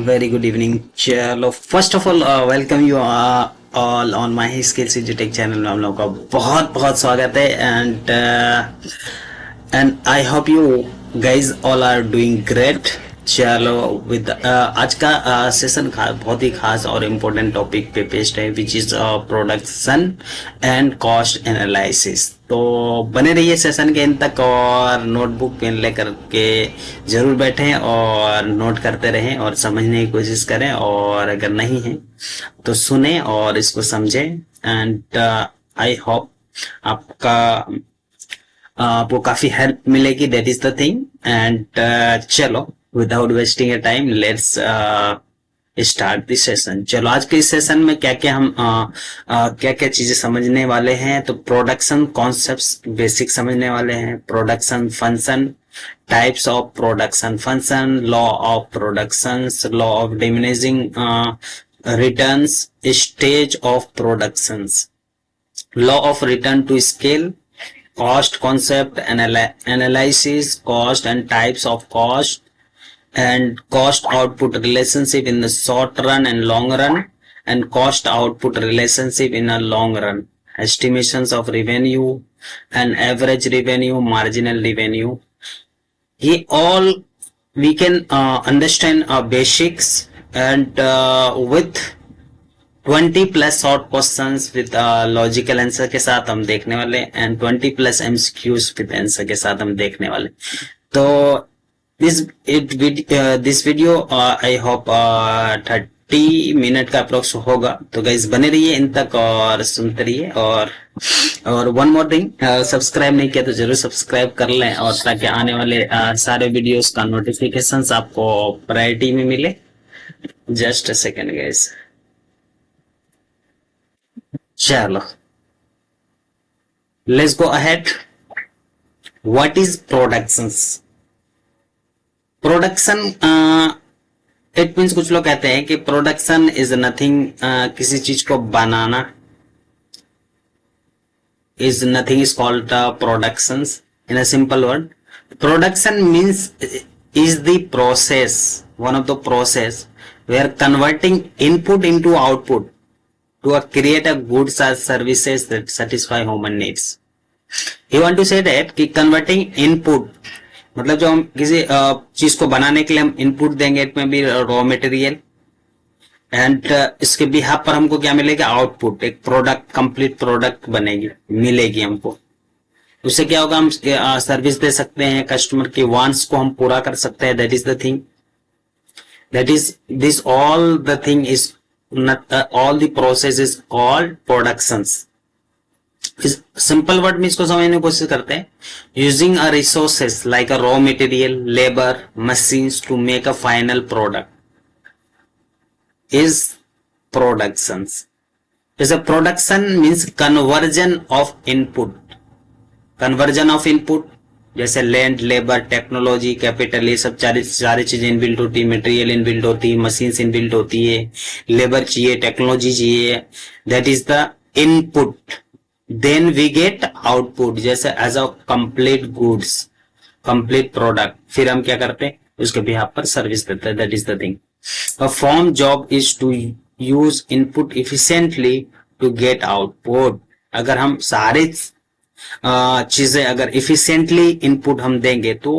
Very good evening. चलो first of all welcome you all on my skills एजुटेक channel में हम लोगों का बहुत बहुत स्वागत है and I hope you guys all are doing great. चलो विद आज का सेशन बहुत ही खास और इम्पोर्टेंट टॉपिक पे पेस्ट है which is production and cost analysis. तो बने रहिए सेशन के एंड तक और नोटबुक पेन लेकर के जरूर बैठें और नोट करते रहें और समझने की कोशिश करें, और अगर नहीं है तो सुने और इसको समझें. एंड आई होप आपको काफी हेल्प मिलेगी. That is the thing. And चलो without wasting a time let's start this session. चलो आज के इस सेशन में क्या क्या हम क्या क्या चीजें समझने वाले हैं. तो प्रोडक्शन कॉन्सेप्ट्स बेसिक समझने वाले हैं, production function, types of production function, law of production, law of diminishing returns, stage of productions, law of return to scale, cost concept analysis, cost and types of cost, and cost output relationship in the short run and long run, and cost output relationship in a long run, estimations of revenue and average revenue, marginal revenue. Ye all we can understand basics, and with 20 plus short questions with logical answer के साथ हम देखने वाले, and 20 plus MCQs with answer के साथ हम देखने वाले. तो this video I hope 30 minute का अप्रोक्स होगा. तो गाइस बने रहिए इन तक और सुनते रहिए. और वन मोर थिंग, सब्सक्राइब नहीं किया तो जरूर सब्सक्राइब कर लें, और ताकि आने वाले सारे वीडियोस का नोटिफिकेशंस आपको प्रायोरिटी में मिले. Just a second guys. चलो let's go ahead. What is productions? Production it means, कुछ लोग कहते हैं कि प्रोडक्शन इज नथिंग, किसी चीज को बनाना is nothing is called productions. In a simple word, production means is the process, one of the process where converting input into output to create a goods or services that satisfy human needs. He want to say that कि converting input मतलब जो हम किसी चीज को बनाने के लिए हम इनपुट देंगे, इट में भी रॉ मटेरियल, एंड इसके बिहाफ पर हमको क्या मिलेगा? आउटपुट. एक प्रोडक्ट, कंप्लीट प्रोडक्ट बनेगी, मिलेगी हमको. उससे क्या होगा? हम सर्विस दे सकते हैं, कस्टमर के वांट्स को हम पूरा कर सकते हैं. That is the thing. That is this all the thing is all the process is called productions. Simple word में इसको समझने की कोशिश करते हैं. Using a resources like a raw material, labour, machines to make a final product is productions. जैसे production means conversion of input. Conversion of input जैसे land, labour, technology, capital, ये सब सारी चीजें इनबिल्ट होती है. मटेरियल इनबिल्ट होती है, मशीन्स इनबिल्ट होती है, लेबर चाहिए, टेक्नोलॉजी चाहिए. That is the input. Then we get output जैसे as a complete goods, complete product. फिर हम क्या करते हैं? उसके बिहाफ पर सर्विस देते हैं. That is the thing. A firm job is to use input efficiently to get output. अगर हम सारे चीजें अगर इफिशिएंटली इनपुट हम देंगे तो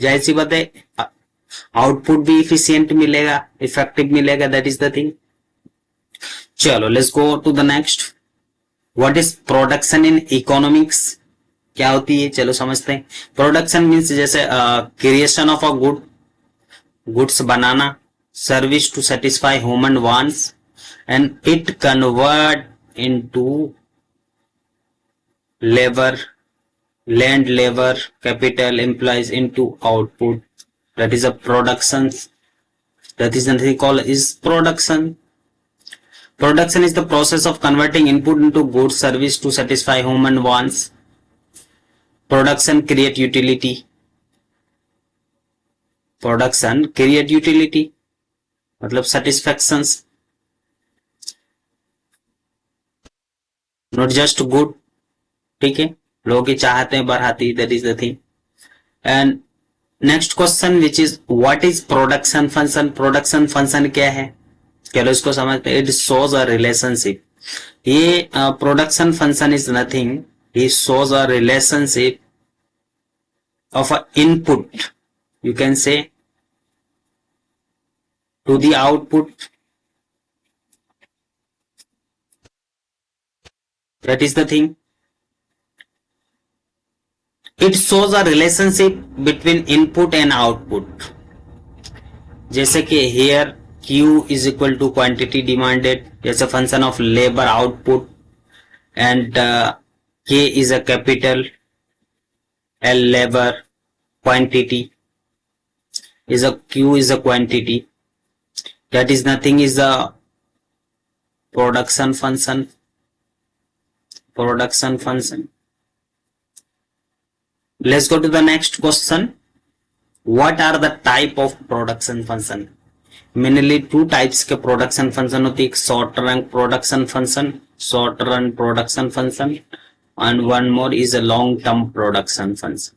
जाहिर सी बात है आउटपुट भी इफिशिएंट मिलेगा, इफेक्टिव मिलेगा. That is the thing. चलो let's go to the next. What is production in economics? क्या होती है? चलो समझते हैं. प्रोडक्शन मीन्स जैसे क्रिएशन ऑफ अ गुड्स बनाना, service to satisfy human wants, and it convert into labor, land, labor, capital, implies into output. That is a production. That is nothing called is production. Production is the process of converting input into goods, service to satisfy human wants. Production create utility. Production create utility मतलब satisfactions, not just good. ठीक है, लोगों की चाहते हैं बढ़ाती. That is the thing. And next question which is what is production function. Production function क्या है, चलो इसको समझते हैं. It shows a relationship. ये production function is nothing, he shows a relationship of a input, you can say, to the output. That is the thing. It shows a relationship between input and output. जैसे कि here Q is equal to quantity demanded as a function of labor output, and K is a capital, L labor, quantity is a Q is a quantity. That is nothing is a production function. Production function. Let's go to the next question. What are the type of production function? Mainly two types के production function होती है. Short run production function, short run production function, and one more is a long term production function.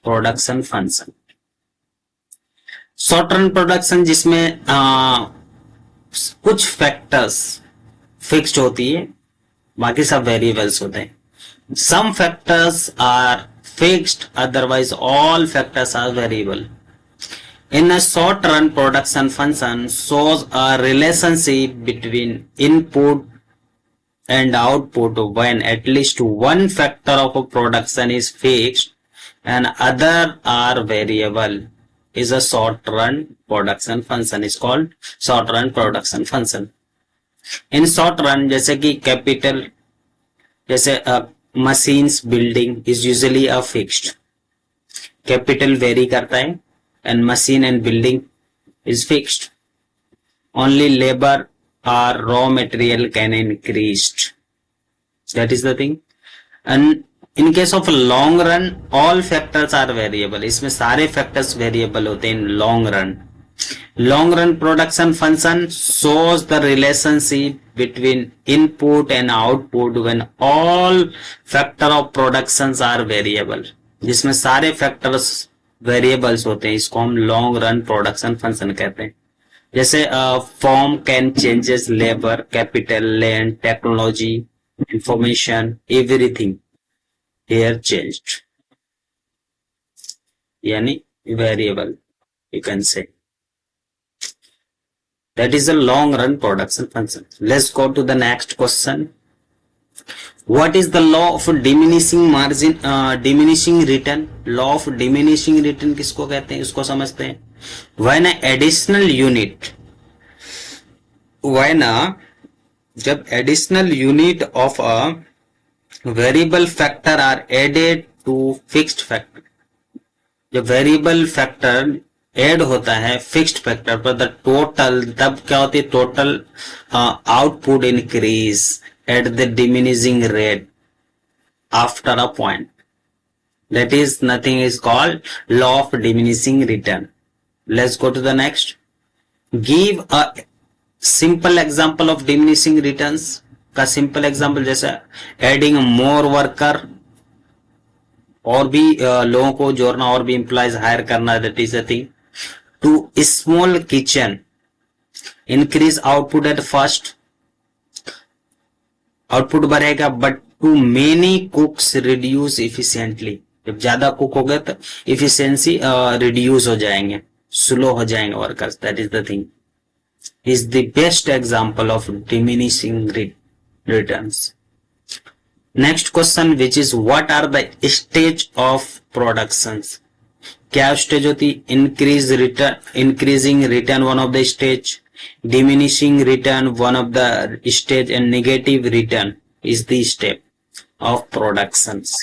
Production function. Short run production जिसमें कुछ factors fixed होती है, बाकी सब variables होते हैं. Some factors are fixed, otherwise all factors are variable. In a short run production function shows a relationship between input and output when at least one factor of a production is fixed and other are variable. Is a short run production function is called short run production function. In short run जैसे कि capital, जैसे machines building is usually a fixed. Capital vary करता है and machine and building is fixed. Only labor or raw material can increased. That is the thing. And in case of long run all factors are variable. इसमें सारे factors variable होते हैं in long run. Long run production function shows the relationship between input and output when all factor of productions are variable. जिसमें सारे factors variables होते हैं, इसको हम long run production function कहते हैं. जैसे firm can changes labor, capital, land, technology, information, everything here changed. यानी variable you can say. That is a long run production function. Let's go to the next question. What is the law of diminishing margin, diminishing return? Law of diminishing return किसको कहते हैं, इसको समझते हैं. When a additional unit, जब additional unit of a variable factor are added to fixed factor, जब variable factor add होता है फिक्स्ड फैक्टर पर, द टोटल, तब क्या होती है, total output increase at the diminishing rate after a point. That is nothing is called law of diminishing return. Let's go to the next. Give a simple example of diminishing returns का simple example, जैसे adding more worker, और भी लोगों को जोड़ना, और भी employees hire करना. That is a thing. To small kitchen increase output at first, output बढ़ेगा, but too many cooks reduce efficiently. जब ज्यादा कुक हो गए तो efficiency reduce हो जाएंगे, slow हो जाएंगे workers. That is the thing. Is the best example of diminishing returns. Next question, which is what are the stage of productions? क्या स्टेज होती, increase return, increasing return one of the stage, diminishing return one of the stage, and negative return is the step of productions.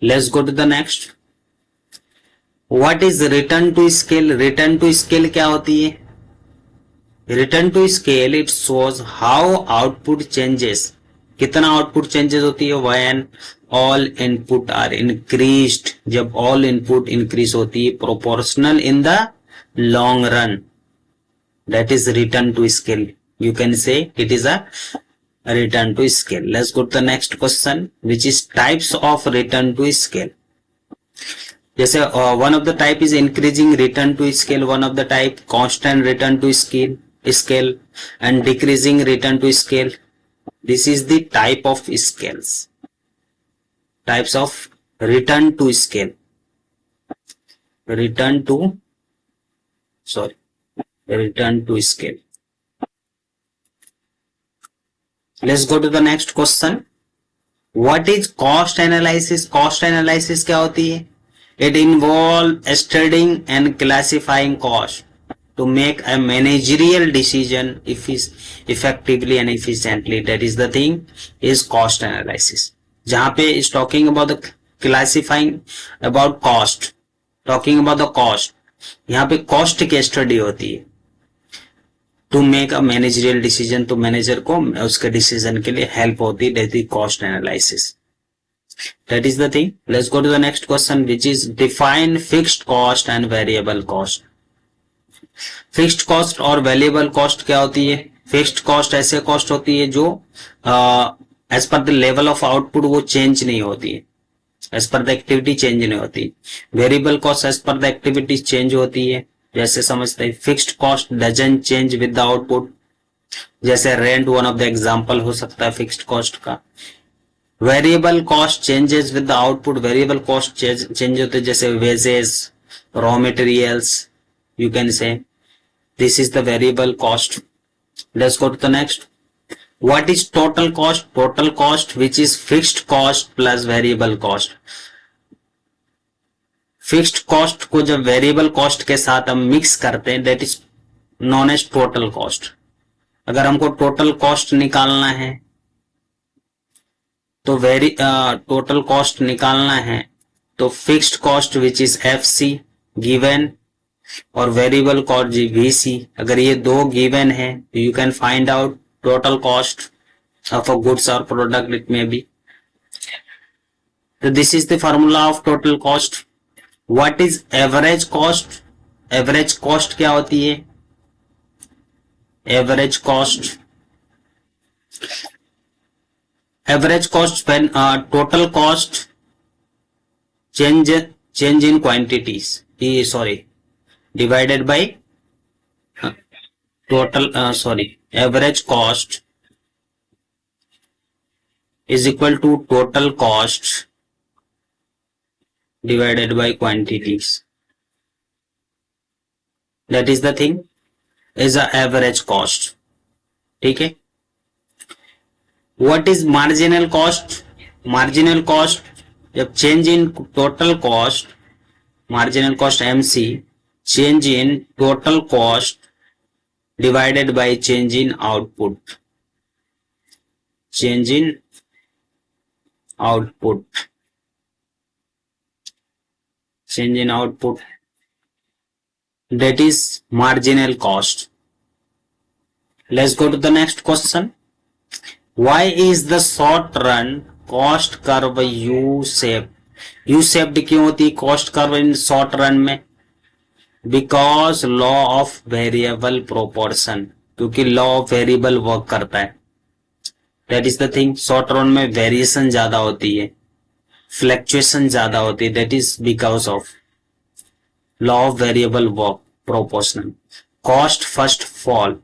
Let's go to the next. What is return to scale? Return to scale क्या होती है? Return to scale it shows how output changes, कितना output changes होती है when all input are increased, जब all input increase होती है proportional in the long run. That is return to scale. You can say it is a return to scale. Let's go to the next question, which is types of return to scale. जैसे one of the type is increasing return to scale, one of the type constant return to scale and decreasing return to scale. This is the type of scales, types of return to scale, return to scale. Let's go to the next question. What is cost analysis? Cost analysis क्या होती है? It involves studying and classifying cost to make a managerial decision effectively and efficiently. That is the thing is cost analysis. जहाँ पे is talking about the classifying about cost, talking about the cost. यहाँ पे cost की study होती है to make a managerial decision, तो manager को उसके डिसीजन के लिए हेल्प होती है. That is cost analysis. That is the thing. Let's go to the next question which is define fixed cost and variable cost. Fixed cost और variable cost क्या होती है? फिक्स्ड कॉस्ट ऐसे कॉस्ट होती है जो as per the level of output वो change नहीं होती है, as per the activity change नहीं होती. Variable cost as per the activity change होती है. जैसे समझते हैं fixed cost doesn't change with the output. जैसे rent one of the example हो सकता है फिक्स्ड कॉस्ट का. Variable cost changes with the output. Variable cost change होते जैसे wages, raw materials, you can say this is the variable cost. Let's go to the next. What is total cost? Total cost which is fixed cost plus variable cost. Fixed cost को जब variable cost के साथ हम mix करते हैं that is known as total cost. अगर हमको total cost निकालना है तो टोटल कॉस्ट निकालना है तो fixed cost which is FC given और वेरिएबल कॉस्ट VC, अगर ये दो गिवन है तो you can find out total cost of a goods और प्रोडक्ट इट मे बी. तो this is the formula of total cost. What is average cost? Average cost क्या होती है? Average cost when total cost change in quantities. Divided by average cost is equal to total cost divided by quantities. That is the thing is a average cost. ठीक है. What is marginal cost? Marginal cost जब change in total cost, marginal cost MC, change in total cost divided by change in output. Change in output. Change in output, that is marginal cost. Let's go to the next question. Why is the short run cost curve U-shaped? U-shaped क्यों होती है cost curve in short run में? Because law of variable proportion, क्योंकि law of variable work करता है. That is the thing. short run में variation ज्यादा होती है, फ्लैक्चुएशन ज्यादा होती है. That is because of law of variable work proportional. Cost first fall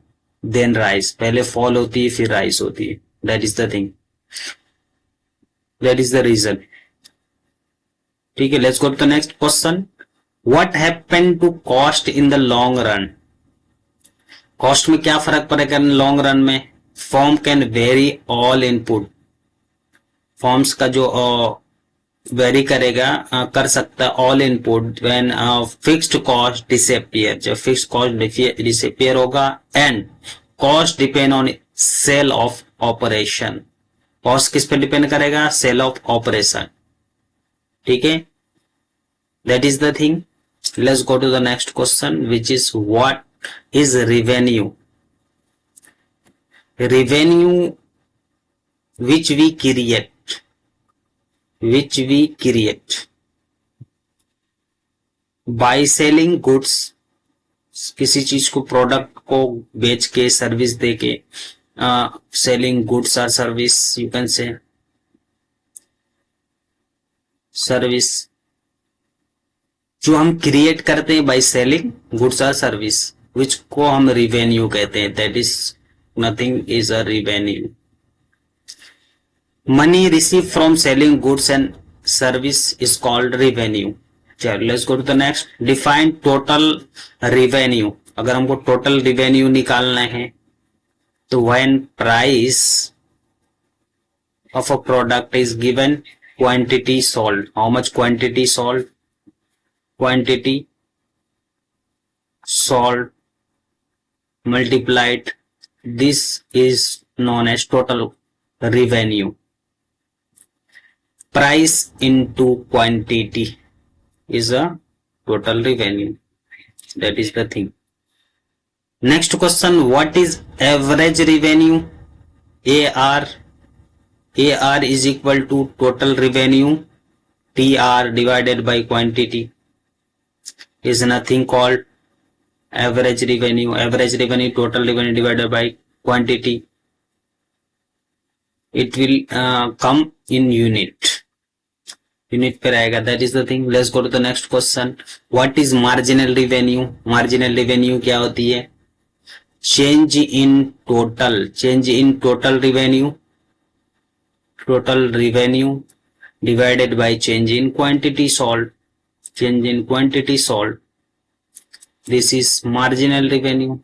then rise, पहले फॉल होती है फिर राइज होती है. That is the thing, that is the reason. ठीक है. Let's go to the next question. What happen to cost in the long run? Cost में क्या फर्क पड़ेगा लॉन्ग रन में? Firm can vary all input. Firms का जो vary करेगा कर सकता है all input when fixed cost disappear. जब फिक्स्ड कॉस्ट डिसअपियर होगा and cost depend on scale of operation. Cost किस पे डिपेंड करेगा? Scale of operation. ठीक है. That is the thing. Let's go to the next question which is what is revenue. Revenue which we create by selling goods, किसी चीज को product को बेच के सर्विस दे के सेलिंग गुड्स और service, you can say service जो हम क्रिएट करते हैं बाय सेलिंग गुड्स और सर्विस, विच को हम रिवेन्यू कहते हैं, that is nothing is a revenue. Money receive from selling goods and service is called revenue. चलो let's go to the next. Define total revenue. अगर हमको टोटल रिवेन्यू निकालना है तो when price of a product is given quantity sold, how much quantity sold, quantity sold multiplied, this is known as total revenue. Price into quantity is a total revenue, that is the thing. Next question, what is average revenue? AR is equal to total revenue, TR divided by quantity is nothing called average revenue. Average revenue, total revenue divided by quantity. It will come in unit पे रहेगा, that is the thing. Let's go to the next question. What is marginal revenue? Marginal revenue क्या होती है? Change in total revenue. Total revenue divided by change in quantity sold. Change in quantity sold. This is marginal revenue.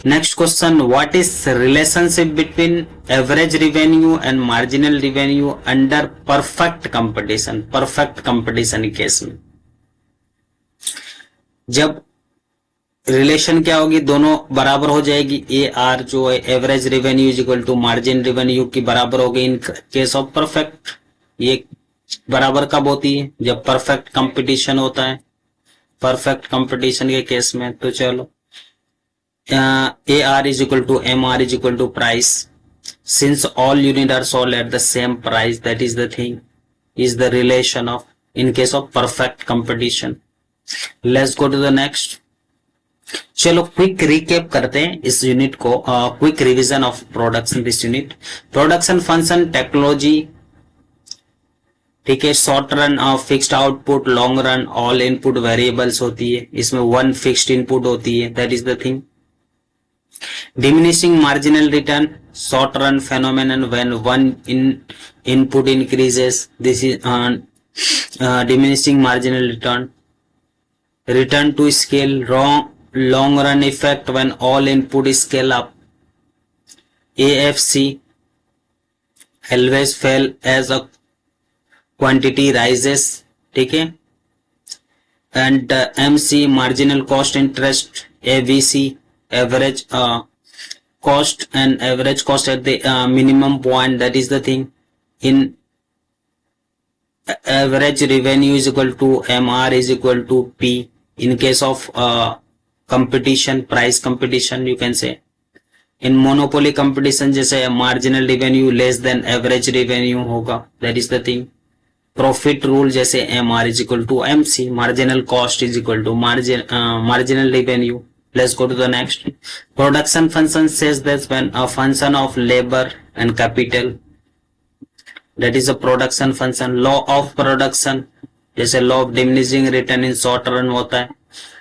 Next question, what is the relationship between average revenue and marginal revenue under perfect competition? Perfect competition case में जब relation क्या होगी, दोनों बराबर हो जाएगी। ए R जो है average revenue is equal to marginal revenue की बराबर होगी इन केस ऑफ परफेक्ट। ये बराबर कब होती है? जब परफेक्ट कंपटीशन होता है, परफेक्ट कंपटीशन के केस में। तो चलो A R is equal to M R is equal to price, since all unit are sold at the same price, that is the thing, is the relation of in case of perfect competition. Let's go to the next. चलो quick recap करते हैं इस unit को, quick revision of production this unit. Production function technology, ठीक है। Short run fixed output, long run all input variables होती है, इसमें वन फिक्स्ड इनपुट होती है, that is the thing. Diminishing marginal return, short run phenomenon when one input increases, this is diminishing marginal return. Return to scale, long run effect when all input scale up. AFC, always fail as a quantity rises, ठीक है। and MC, marginal cost interest. ABC, average cost and average cost at the minimum point, that is the thing. In average revenue is equal to MR is equal to P. In case of competition, price competition you can say. In monopoly competition जैसे marginal revenue less than average revenue होगा, that is the thing. Profit rule जैसे MR is equal to MC, marginal cost is equal to marginal revenue. Let's go to the next. Production function says that when a function of labor and capital, that is a production function. Law of production जैसे law of diminishing return in short run होता है,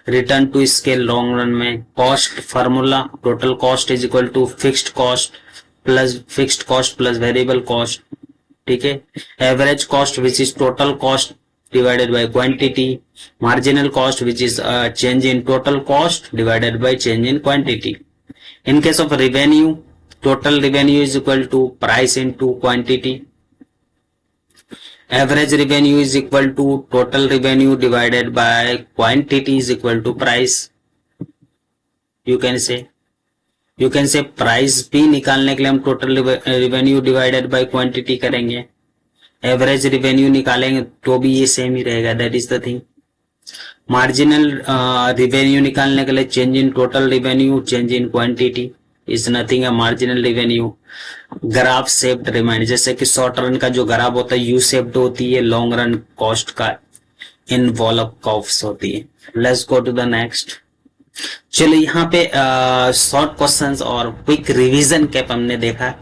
return to scale long run में। Cost formula, total cost is equal to fixed cost plus variable cost, ठीक है। Average cost which is total cost divided by quantity. Marginal cost which is change in total cost divided by change in quantity. In case of revenue, total revenue is equal to price into quantity. Average revenue is equal to total revenue divided by quantity is equal to price. You can say price भी निकालने के लिए हम total revenue divided by quantity करेंगे, average revenue निकालेंगे तो भी ये सेम ही रहेगा, that is the thing. Marginal revenue निकालने के लिए change in total revenue, change in quantity is nothing a marginal revenue. Graph shaped remind, जैसे कि शॉर्ट रन का जो ग्राफ होता है यू शेप्ड होती है, लॉन्ग रन कॉस्ट का इनवॉल्व कर्व्स होती है। Let's go to the next. चलिए यहाँ पे शॉर्ट क्वेश्चंस और क्विक रिवीजन कैप हमने देखा।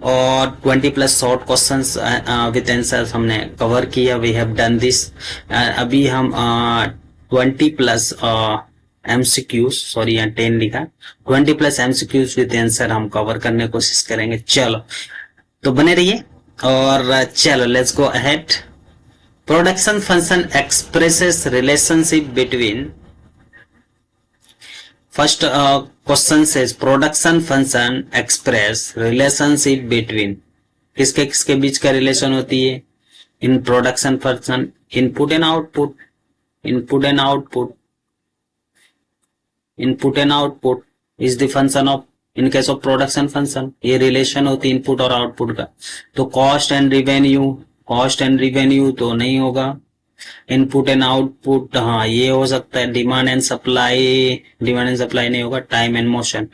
और 20 plus short questions with answer हमने कवर किया. We have done this. अभी हम 20 प्लस एमसीक्यूज, सॉरी यहाँ 10 लिखा, 20 प्लस एमसीक्यूज विद आंसर हम कवर करने की कोशिश करेंगे. चलो तो बने रहिए और चलो let's go ahead. Production function expresses relationship between. First question says production function express relationship between. किसके किसके बीच का रिलेशन होती है in production function? Input and output. Input and output. Input and output is the function of, in case of production function ये relation होती है input और output का. तो cost and revenue, cost and revenue तो नहीं होगा. इनपुट एंड आउटपुट हाँ ये हो सकता है. Demand and supply, demand and supply नहीं होगा. Time and motion.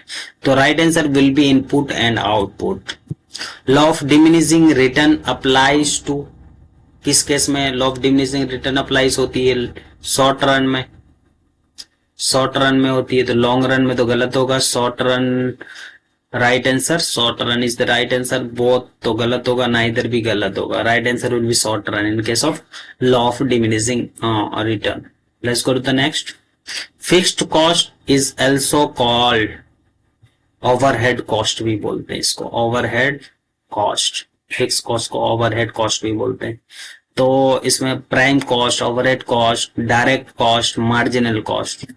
तो right answer will be input and output. Law of diminishing return applies to. किस केस में law of diminishing return applies होती है? शॉर्ट रन में. शॉर्ट रन में होती है. तो लॉन्ग रन में तो गलत होगा. Short run right answer, short run is the right answer. Both तो गलत होगा, ना इधर भी गलत होगा. Right answer will be short run in case of law of diminishing return. Let's go to the next. Fixed cost is also called overhead cost भी बोलते हैं इसको. Overhead cost. फिक्स कॉस्ट को ओवरहेड कॉस्ट भी बोलते हैं. तो इसमें prime cost, overhead cost, direct cost, marginal cost.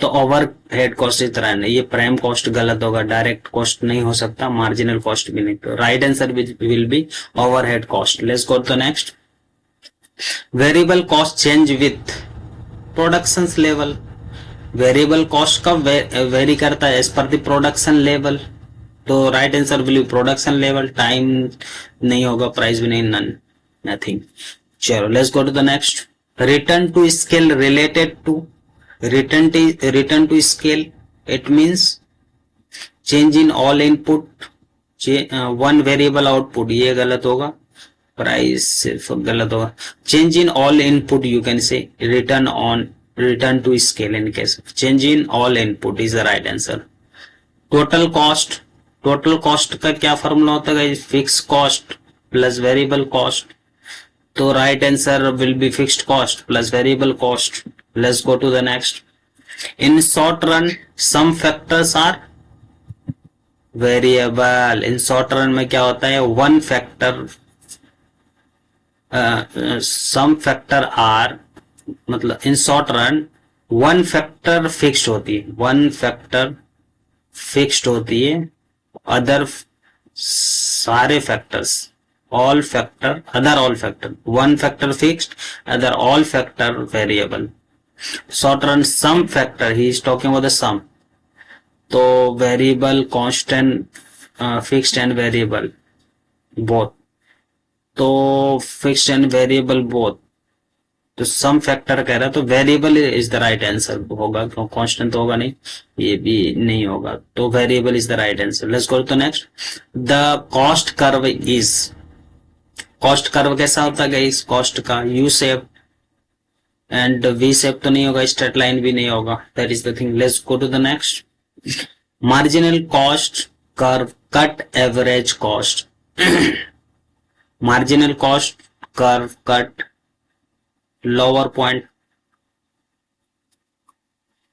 तो ओवरहेड कॉस्ट इस तरह नहीं, ये प्राइम कॉस्ट गलत होगा, डायरेक्ट कॉस्ट नहीं हो सकता, मार्जिनल कॉस्ट भी नहीं. तो right answer will be overhead cost. Let's go to the next. Variable cost change with production level. Variable cost कब वेरी करता है? As per the production level. तो right answer will be production level. Time नहीं होगा, price भी नहीं, none, nothing. चलो let's go to the next. Return to scale related to. return to scale, it means change in all input, one variable output. ये गलत होगा. Price सिर्फ गलत होगा. change in all input you can say. return to scale in case change in all input is the right answer. total cost. total cost का क्या formula होता है? Fix cost plus variable cost. तो right answer will be fixed cost plus variable cost. Let's go to the next. In short run, some factors are variable. In short run में क्या होता है? One factor, some factor are, मतलब in short run one factor fixed होती है. one factor fixed होती है. other सारे factors, all factor, other all factor. one factor fixed, other all factor variable. short run sum factor, he is talking about the sum. तो variable, constant, fixed and variable both. तो fixed and variable both. तो sum factor कह रहा है, तो variable is the right answer होगा. क्यों constant तो होगा नहीं, ये भी नहीं होगा. तो variable is the right answer. Let's go to the next. The cost curve is. cost curve कैसा होता है guys? cost का U shape and V shape तो नहीं होगा, स्ट्रेट लाइन भी नहीं होगा. That is the thing. Let's go to the next. Marginal cost curve cut average cost. Marginal cost curve cut lower point,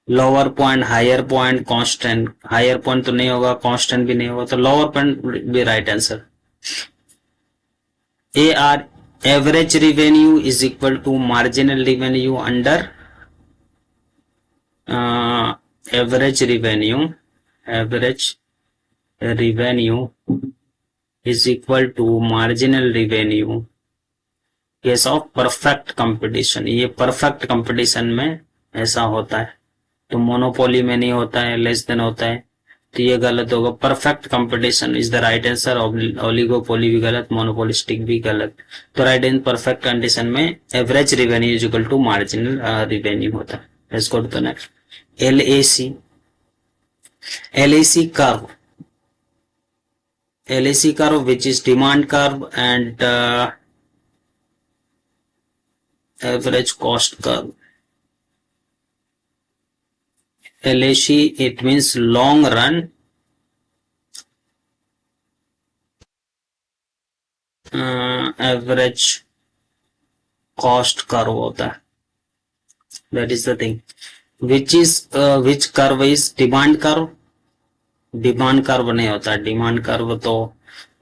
lower point, higher point, constant. Higher point तो नहीं होगा, constant भी नहीं होगा. तो लोअर पॉइंट भी right answer. AR average revenue is equal to marginal revenue under average revenue is equal to marginal revenue case of perfect competition. ये perfect competition में ऐसा होता है. तो मोनोपोली में नहीं होता है, लेस देन होता है. तो ये गलत होगा. Perfect competition is the right answer. Oligopoly भी गलत, मोनोपोलिस्टिक भी गलत. तो राइट इन परफेक्ट कंडीशन में average revenue is equal to marginal revenue होता है. Let's go to the next. LAC. LAC curve. LAC curve which is demand curve and average cost curve. LAC it means long run average cost curve होता है, that is the thing. Which curve is demand curve? Demand curve नहीं होता, demand curve तो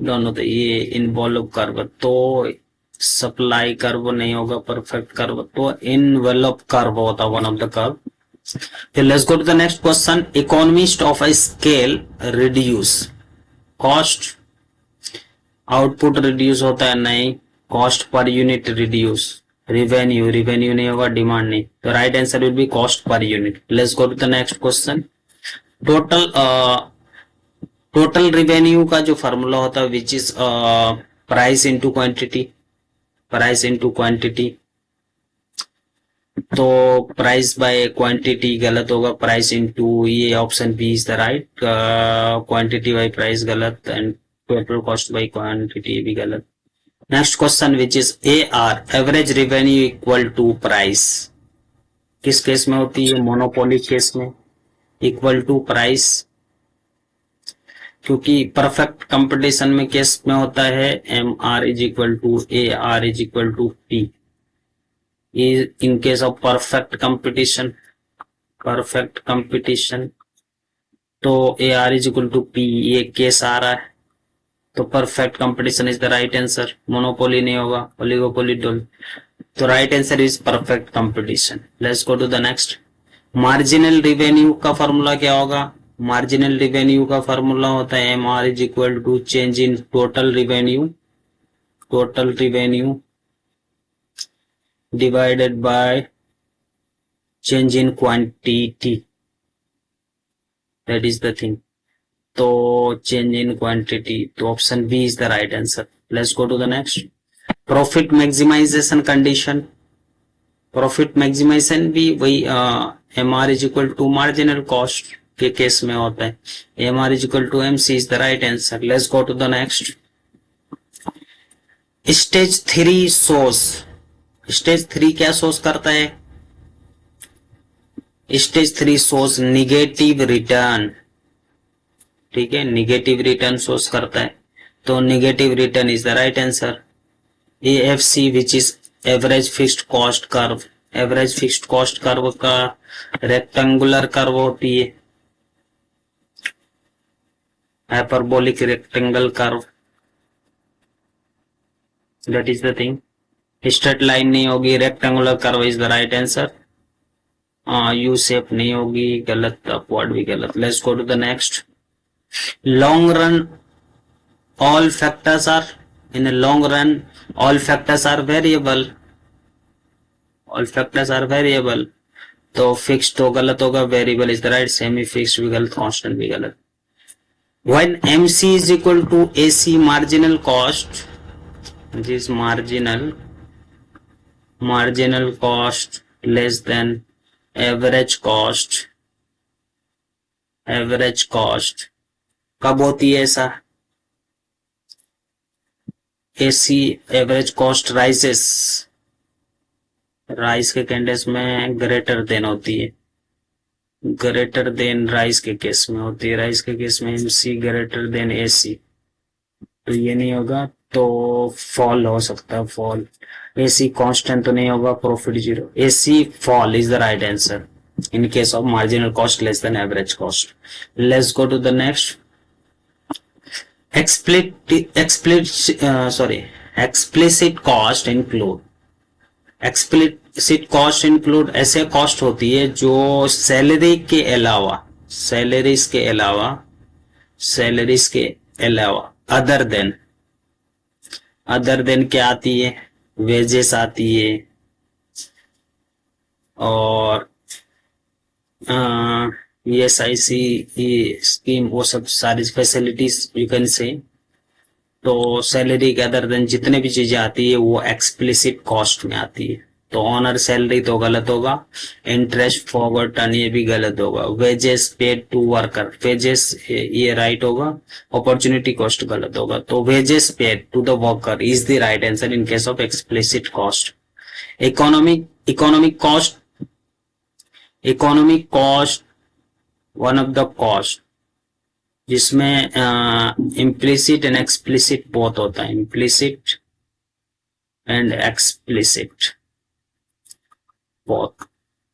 दोनों, तो ये envelope curve तो supply curve नहीं होगा, परफेक्ट कर्व तो इनवेलप कर्व होता, one of the curve. Let's go to the next question. Economies of a scale reduce cost. Output reduce होता है नहीं, cost per unit reduce. Revenue, revenue नहीं होगा, डिमांड नहीं, तो right answer will be cost per unit. Let's go to the next question. Total total revenue का जो formula होता है which is price into quantity. Price into quantity, तो price by quantity गलत होगा, प्राइस इनटू, ये option B is the right. Quantity by price गलत, and total cost by quantity भी गलत. Next question which is AR average revenue equal to price. किस केस में होती है? मोनोपोली केस में इक्वल टू प्राइस, क्योंकि परफेक्ट कंपटीशन में केस में होता है MR is equal to AR is equal to P. In case of perfect competition, perfect competition तो AR is equal to P, ये केस आ रहा है, तो perfect competition is the right answer. Monopoly नहीं होगा, ओलिगोपोली डोल, तो right answer is perfect competition. Let's go to the next. Marginal revenue का फॉर्मूला क्या होगा? मार्जिनल रिवेन्यू का फॉर्मूला होता है MR is equal to change in total revenue, total revenue divided by change in quantity, that is the thing. तो change in quantity, तो option B is the right answer. Let's go to the next. Profit maximization condition. Profit maximization भी वही MR is equal to marginal cost के case में होता है. MR is equal to MC is the right answer. Let's go to the next. Stage 3 सोर्स. Stage 3 क्या सोर्स करता है? स्टेज 3 सोर्स निगेटिव रिटर्न. ठीक है, निगेटिव रिटर्न सोर्स करता है, तो negative return is the right answer. AFC which is average fixed cost curve. Average fixed cost curve का रेक्टेंगुलर कर्व होती है, hyperbolic rectangle curve, that is the thing. Straight line नहीं होगी, rectangular curve is the right answer. U shape नहीं होगी, गलत, upward भी गलत. Let's go to the next. long run all factors are, in a long run all factors are variable, all factors are variable, तो fixed तो गलत होगा, variable is the right, semi fixed भी गलत, कांस्टेंट भी गलत. when MC is equal to AC marginal cost, which is marginal cost less than average cost, average cost कब होती है ऐसा? AC average cost rises, rise के कैंडेस में ग्रेटर देन होती है, ग्रेटर देन राइज के केस में होती है, राइज के केस में MC ग्रेटर देन AC, तो ये नहीं होगा, तो फॉल हो सकता है, फॉल. AC कांस्टेंट तो नहीं होगा, profit zero. AC fall is the right answer in case of marginal cost less than average cost. Let's go to the next. Explicit cost include. Explicit cost include ऐसे cost होती है जो salary के अलावा, salaries के अलावा other than क्या आती है? वेजेस आती है, और ESIC स्कीम, वो सब सारी फैसिलिटीज यू कैन से. तो सैलरी के अदर देन जितने भी चीजें आती है वो एक्सप्लिसिट कॉस्ट में आती है. तो ऑनर सैलरी तो गलत होगा, इंटरेस्ट फॉरवर्ड टर्न ये भी गलत होगा, wages paid to worker, wages ये राइट होगा, अपॉर्चुनिटी कॉस्ट गलत होगा, तो wages paid to the worker is the right answer in case of explicit cost. Economic cost one of the cost जिसमें इम्प्लिसिट एंड एक्सप्लिसिट बोथ होता है. Implicit and explicit बहुत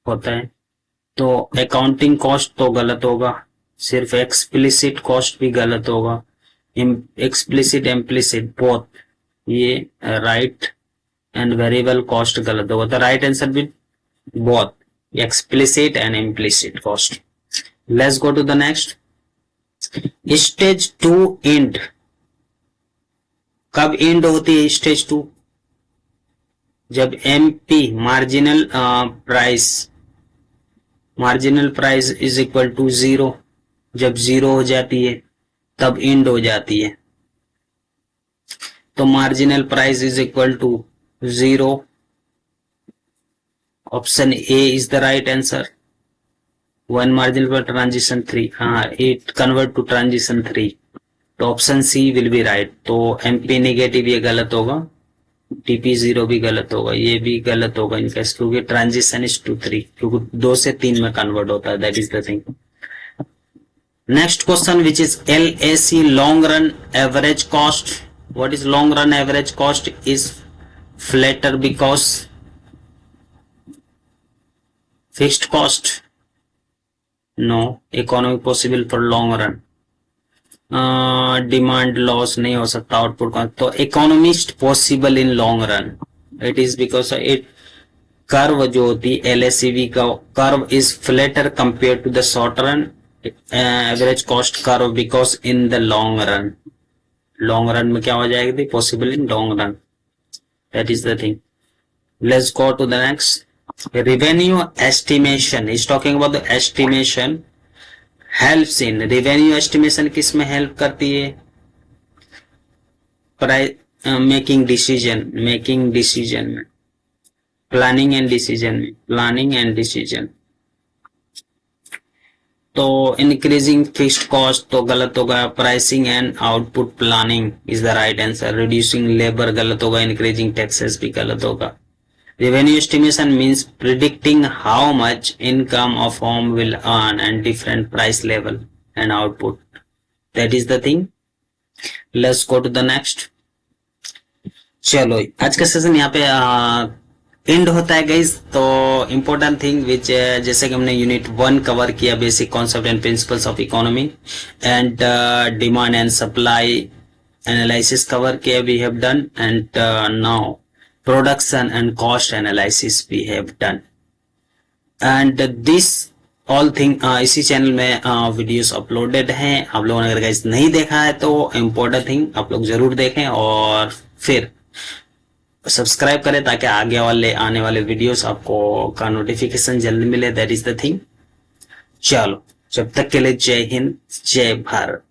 होता है। तो अकाउंटिंग कॉस्ट तो गलत होगा, सिर्फ एक्सप्लिसिट कॉस्ट भी गलत होगा, एक्सप्लिसिट इम्प्लिसिट बोथ, ये राइट एंड वेरिएबल कॉस्ट गलत होगा। तो राइट आंसर भी both explicit and implicit cost. Let's go to the next. Stage 2 end. कब end होती है स्टेज 2? जब MP marginal price is equal to 0, जब 0 हो जाती है तब end हो जाती है। तो marginal price is equal to 0, option A is the right answer. One marginal पर ट्रांजिशन 3, हाँ इट कन्वर्ट टू ट्रांजिशन 3, तो option C will be right. तो एमपी नेगेटिव ये गलत होगा, टीपी 0 भी गलत होगा, ये भी गलत होगा इनका, क्योंकि ट्रांजिशन इज टू 3, क्योंकि 2 से 3 में कन्वर्ट होता है, that is the thing. Next question which is LAC long run average cost. What is long run average cost? Is flatter because fixed cost? No. Economy possible for long run? Demand loss नहीं हो सकता, output का। तो economist possible in long run, it is because it curve जो होती LACV का curve is flatter compared to the short run average cost curve because in the long run में क्या हो जाएगी? Possible in long run, that is the thing. Let's go to the next. Revenue estimation is talking about the estimation helps in revenue estimation किस में help करती है? Making decision में, planning and decision. तो इंक्रीजिंग फिक्स्ड कॉस्ट तो गलत होगा, pricing and output planning is the right answer. Reducing labour गलत होगा, इंक्रीजिंग टैक्सेस भी गलत होगा। Revenue estimation means predicting how much income a firm will earn and different price level and output. That is the thing. Let's go to the next. चलो आज का session यहाँ पे एंड होता है गाइज। तो इम्पोर्टेंट थिंग विच जैसे कि हमने यूनिट 1 कवर किया, basic concept and principles of economy and demand and supply analysis cover किया, we have done. And now production and cost analysis we have done, and this all thing इसी channel में videos uploaded हैं। आप लोगों ने अगर guys नहीं देखा है तो इम्पोर्टेंट थिंग आप लोग जरूर देखें और फिर सब्सक्राइब करें ताकि आने वाले वीडियोस आपको का नोटिफिकेशन जल्दी मिले, दैट इज द थिंग। चलो जब तक के लिए जय हिंद, जय भारत।